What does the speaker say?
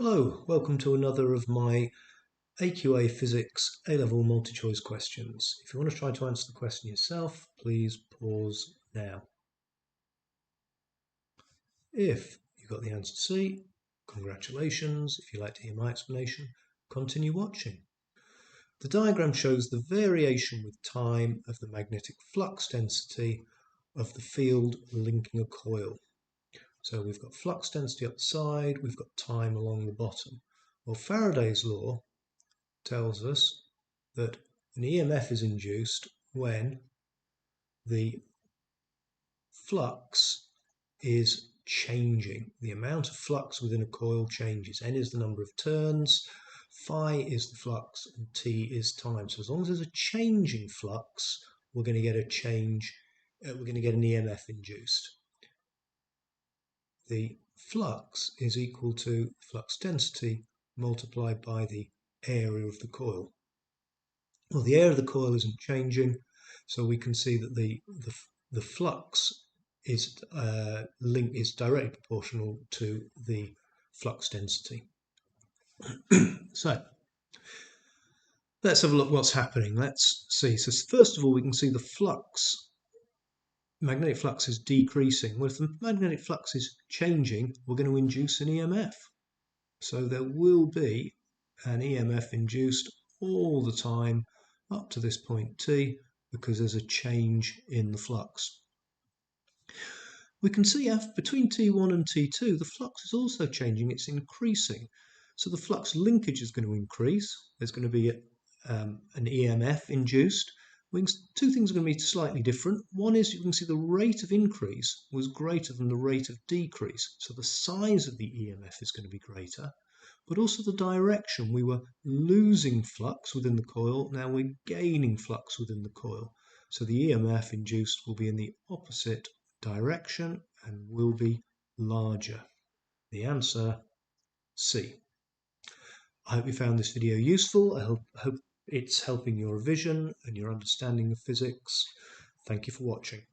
Hello, welcome to another of my AQA Physics A-level multi-choice questions. If you want to try to answer the question yourself, please pause now. If you got the answer C, congratulations. If you'd like to hear my explanation, continue watching. The diagram shows the variation with time of the magnetic flux density of the field linking a coil. So we've got flux density up the side, we've got time along the bottom. Well, Faraday's law tells us that an EMF is induced when the flux is changing. The amount of flux within a coil changes. N is the number of turns, phi is the flux, and T is time. So as long as there's a changing flux, we're going to get a change, we're going to get an EMF induced. The flux is equal to flux density multiplied by the area of the coil. Well, the area of the coil isn't changing, so we can see that the flux is directly proportional to the flux density. So let's have a look what's happening. Let's see. So first of all, we can see the flux, magnetic flux is decreasing. Well, if the magnetic flux is changing, we're going to induce an EMF. So there will be an EMF induced all the time up to this point T, because there's a change in the flux. We can see between T1 and T2, the flux is also changing, it's increasing. So the flux linkage is going to increase, there's going to be an EMF induced. Two things are going to be slightly different. One is you can see the rate of increase was greater than the rate of decrease. So the size of the EMF is going to be greater, but also the direction. We were losing flux within the coil, now we're gaining flux within the coil. So the EMF induced will be in the opposite direction and will be larger. The answer, C. I hope you found this video useful. I hope it's helping your vision and your understanding of physics. Thank you for watching.